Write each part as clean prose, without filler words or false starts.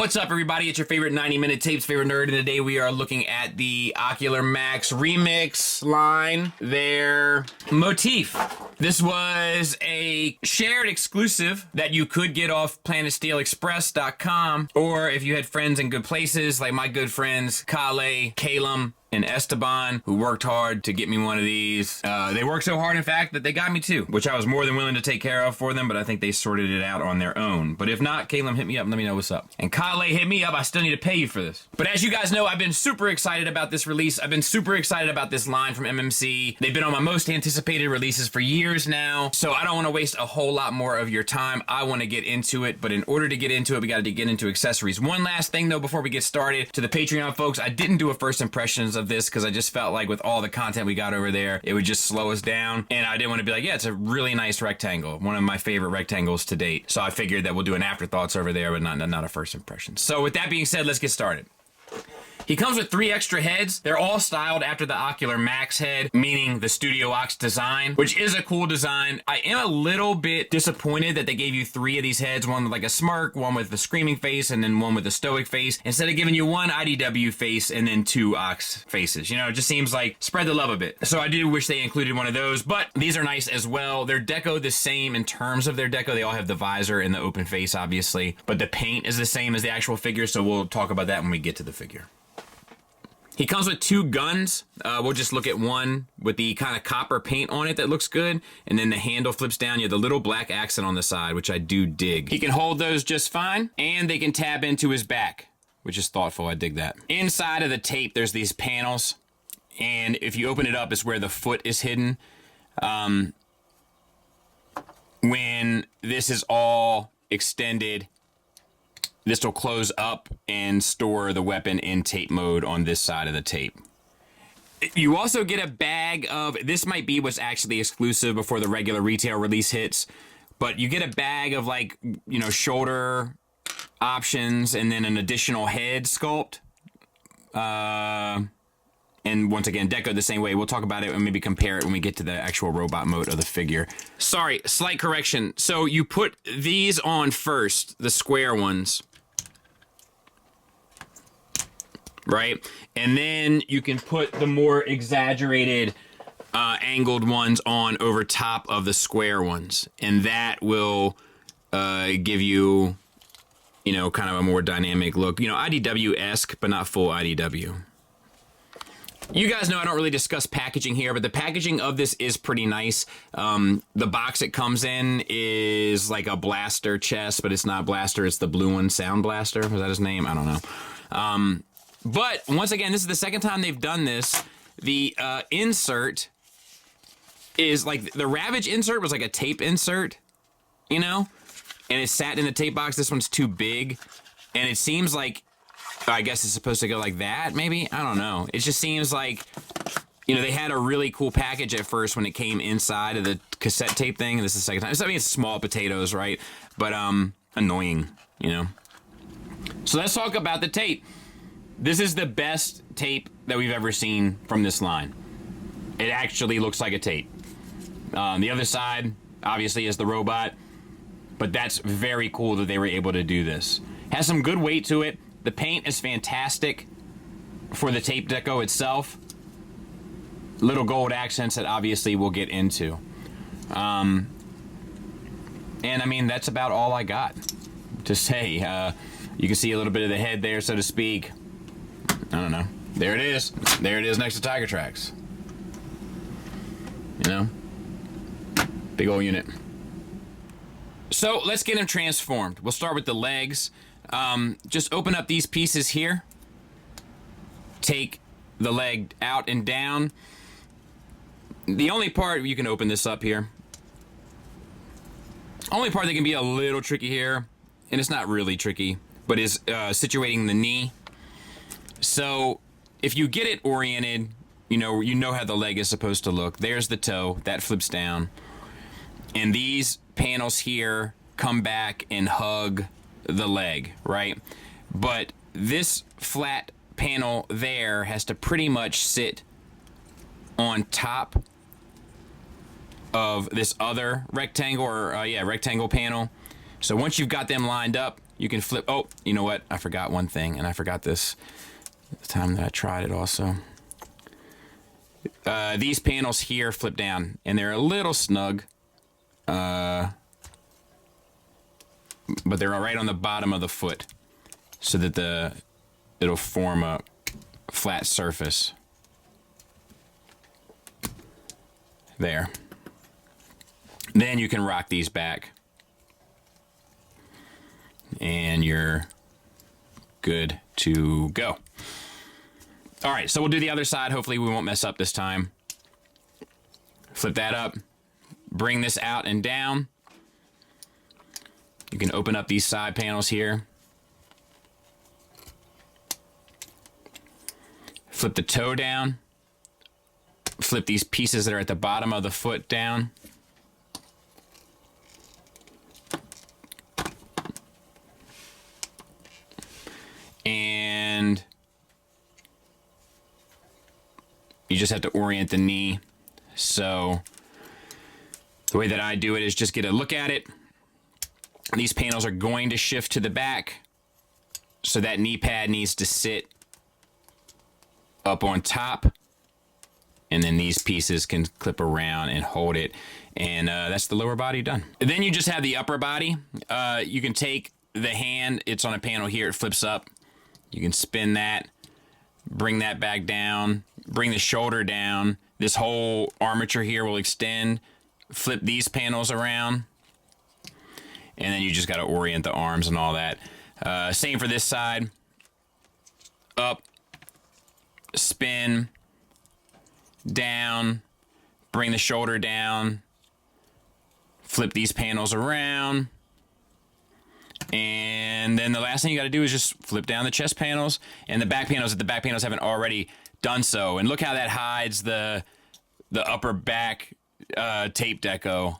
What's up, everybody? It's your favorite 90-minute tapes, favorite nerd, and today we are looking at the Ocular Max Remix line, their Motif. This was a shared exclusive that you could get off PlanetSteelExpress.com, or if you had friends in good places, like my good friends Kale, Calum, and Esteban, who worked hard to get me one of these. They worked so hard, in fact, that they got me two, which I was more than willing to take care of for them, but I think they sorted it out on their own. But if not, Caleb, hit me up and let me know what's up. And Kale, hit me up. I still need to pay you for this. But as you guys know, I've been super excited about this release. I've been super excited about this line from MMC. They've been on my most anticipated releases for years now, so I don't want to waste a whole lot more of your time. I want to get into it, but in order to get into it, we got to get into accessories. One last thing, though, before we get started, to the Patreon folks, I didn't do a first impressions of this because I just felt like with all the content we got over there, it would just slow us down. And I didn't want to be like, yeah, it's a really nice rectangle. One of my favorite rectangles to date. So I figured that we'll do an afterthoughts over there, but not a first impression. So with that being said, let's get started. He comes with 3 extra heads. They're all styled after the Ocular Max head, meaning the Studio Ox design, which is a cool design. I am a little bit disappointed that they gave you 3 of these heads, one with like a smirk, one with the screaming face, and then one with a stoic face, instead of giving you 1 IDW face and then 2 Ox faces. You know, it just seems like spread the love a bit. So I do wish they included one of those, but these are nice as well. They're deco the same in terms of their deco. They all have the visor and the open face, obviously, but the paint is the same as the actual figure, so we'll talk about that when we get to the figure. He comes with 2 guns. We'll just look at one with the kind of copper paint on it that looks good. And then the handle flips down. You have the little black accent on the side, which I do dig. He can hold those just fine. And they can tab into his back, which is thoughtful. I dig that. Inside of the tape, there's these panels. And if you open it up, it's where the foot is hidden. When this is all extended, this will close up and store the weapon in tape mode on this side of the tape. You also get a bag of, this might be what's actually exclusive before the regular retail release hits, but you get a bag of, like, you know, shoulder options and then an additional head sculpt. And once again, deco the same way. We'll talk about it and maybe compare it when we get to the actual robot mode of the figure. Sorry, slight correction. So you put these on first, the square ones, right? And then you can put the more exaggerated angled ones on over top of the square ones. And that will give you, you know, kind of a more dynamic look. You know, IDW-esque, but not full IDW. You guys know I don't really discuss packaging here, but the packaging of this is pretty nice. The box it comes in is like a blaster chest, but it's not blaster, it's the blue one, Sound Blaster. Was that his name? I don't know. But once again, this is the second time they've done this. The insert is like, the Ravage insert was like a tape insert, you know? And it sat in the tape box. This one's too big. And it seems like, I guess it's supposed to go like that, maybe? I don't know. It just seems like, you know, they had a really cool package at first when it came inside of the cassette tape thing. And this is the second time. I mean, it's small potatoes, right? But annoying, you know? So let's talk about the tape. This is the best tape that we've ever seen from this line. It actually looks like a tape. The other side, obviously, is the robot. But that's very cool that they were able to do this. Has some good weight to it. The paint is fantastic for the tape deco itself. Little gold accents that obviously we'll get into. And I mean, that's about all I got to say. You can see a little bit of the head there, so to speak. I don't know. There it is. There it is next to Tiger Tracks. You know? Big old unit. So let's get him transformed. We'll start with the legs. Just open up these pieces here. Take the leg out and down. The only part, you can open this up here. Only part that can be a little tricky here, and it's not really tricky, but is situating the knee. So if you get it oriented, you know how the leg is supposed to look. There's the toe, that flips down. And these panels here come back and hug the leg, right? But this flat panel there has to pretty much sit on top of this other rectangle, or rectangle panel. So once you've got them lined up, You can flip. Oh, you know what? I forgot one thing, and I forgot this the time that I tried it also. These panels here flip down, and they're a little snug. But they're right on the bottom of the foot, so that it'll form a flat surface. There. Then you can rock these back. And you're good to go. All right, so we'll do the other side. Hopefully we won't mess up this time. Flip that up. Bring this out and down. You can open up these side panels here. Flip the toe down. Flip these pieces that are at the bottom of the foot down. And you just have to orient the knee. So the way that I do it is just get a look at it. These panels are going to shift to the back, so that knee pad needs to sit up on top, and then these pieces can clip around and hold it, and that's the lower body done. And then you just have the upper body. You can take the hand, it's on a panel here, it flips up. You can spin that, bring that back down, bring the shoulder down. This whole armature here will extend. Flip these panels around, and then you just got to orient the arms and all that. Same for this side. Up, spin, down, bring the shoulder down, flip these panels around, and then the last thing you got to do is just flip down the chest panels and the back panels if the back panels haven't already done so. And look how that hides the upper back tape deco.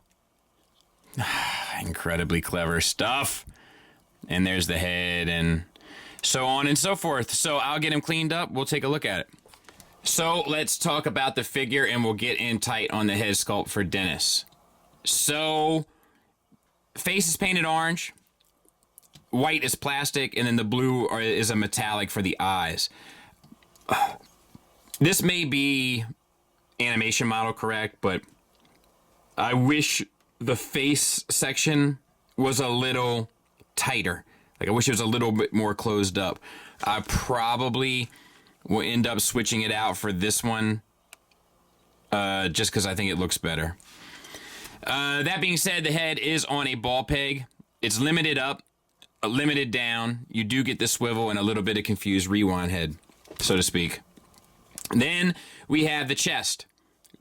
Incredibly clever stuff. And there's the head and so on and so forth. So I'll get him cleaned up. We'll take a look at it. So let's talk about the figure, and we'll get in tight on the head sculpt for Dennis. So face is painted orange, white is plastic, and then the blue is a metallic for the eyes. This may be animation model correct, but I wish the face section was a little tighter. Like, I wish it was a little bit more closed up. I probably will end up switching it out for this one, just because I think it looks better. That being said, the head is on a ball peg. It's limited up, limited down. You do get the swivel and a little bit of confused rewind head, so to speak. Then we have the chest.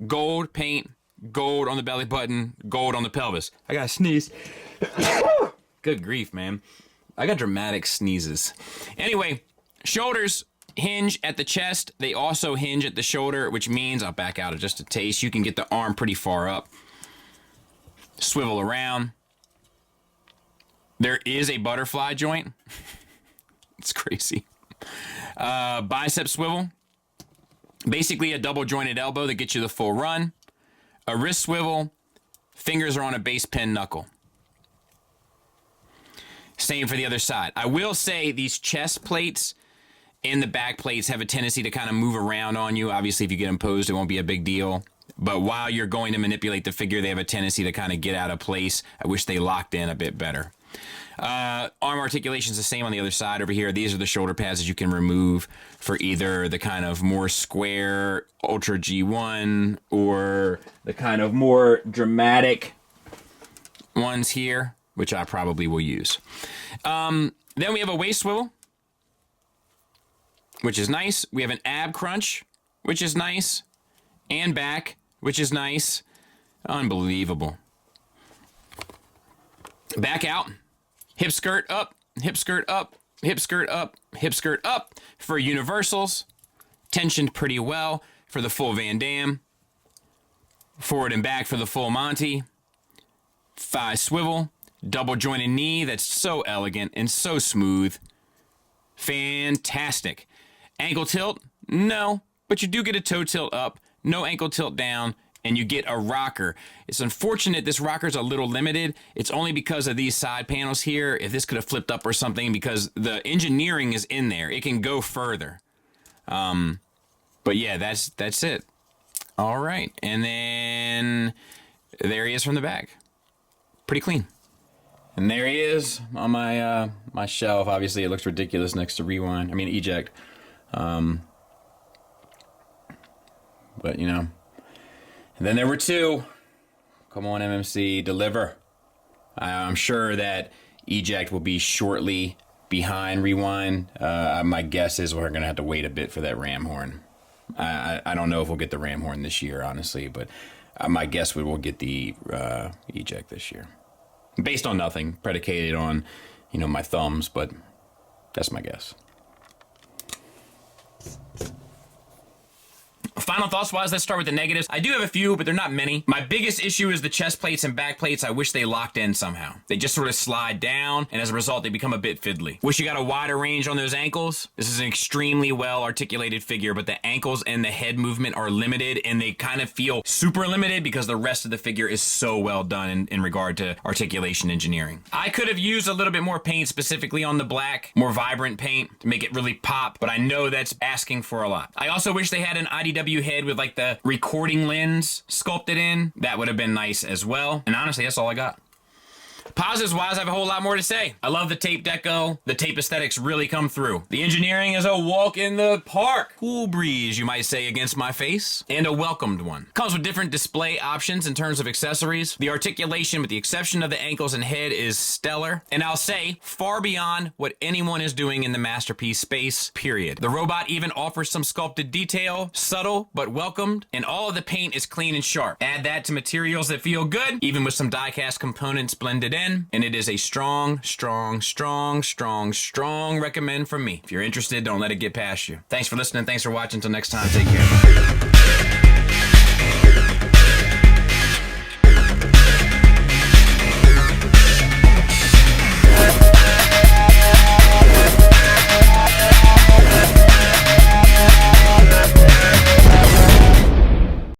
Gold paint, gold on the belly button, gold on the pelvis. I gotta sneeze. Good grief, man. I got dramatic sneezes. Anyway, shoulders hinge at the chest. They also hinge at the shoulder, which means, I'll back out just a taste, you can get the arm pretty far up. Swivel around. There is a butterfly joint. It's crazy. Bicep swivel. Basically a double jointed elbow that gets you the full run. A wrist swivel. Fingers are on a base pin knuckle. Same for the other side. I will say these chest plates and the back plates have a tendency to kind of move around on you. Obviously, if you get them posed, it won't be a big deal. But while you're going to manipulate the figure, they have a tendency to kind of get out of place. I wish they locked in a bit better. Arm articulation is the same on the other side over here. These are the shoulder pads that you can remove for either the kind of more square Ultra G1 or the kind of more dramatic ones here, which I probably will use. Then we have a waist swivel, which is nice. We have an ab crunch, which is nice. And back, which is nice. Unbelievable. Back out. Hip skirt up, hip skirt up, hip skirt up, hip skirt up. For universals, tensioned pretty well for the full Van Damme. Forward and back for the full Monty. Thigh swivel. Double jointed knee, that's so elegant and so smooth. Fantastic. Ankle tilt? No, but you do get a toe tilt up. No ankle tilt down, and you get a rocker. It's unfortunate this rocker's a little limited. It's only because of these side panels here. If this could have flipped up or something, because the engineering is in there. It can go further. But yeah, that's it. All right, and then there he is from the back. Pretty clean. And there he is on my my shelf. Obviously, it looks ridiculous next to Rewind. I mean, Eject. But, you know. And then there were two. Come on, MMC, deliver. I'm sure that Eject will be shortly behind Rewind. My guess is we're going to have to wait a bit for that ram horn. I don't know if we'll get the ram horn this year, honestly, but my guess we'll get the Eject this year. Based on nothing, predicated on, you know, my thumbs, but that's my guess. Final thoughts wise, let's start with the negatives. I do have a few, but they're not many. My biggest issue is the chest plates and back plates. I wish they locked in somehow. They just sort of slide down, and as a result, they become a bit fiddly. Wish you got a wider range on those ankles. This is an extremely well articulated figure, but the ankles and the head movement are limited, and they kind of feel super limited because the rest of the figure is so well done in regard to articulation engineering. I could have used a little bit more paint, specifically on the black, more vibrant paint to make it really pop, but I know that's asking for a lot. I also wish they had an IDW head with like the recording lens sculpted in. That would have been nice as well. And honestly, that's all I got. Positives wise, I have a whole lot more to say. I love the tape deco. The tape aesthetics really come through. The engineering is a walk in the park. Cool breeze, you might say, against my face. And a welcomed one. Comes with different display options in terms of accessories. The articulation, with the exception of the ankles and head, is stellar. And I'll say, far beyond what anyone is doing in the Masterpiece space, period. The robot even offers some sculpted detail, subtle but welcomed, and all of the paint is clean and sharp. Add that to materials that feel good, even with some die-cast components blended in, and it is a strong recommend from me. If you're interested, don't let it get past you. Thanks for listening. Thanks for watching. Until next time, take care.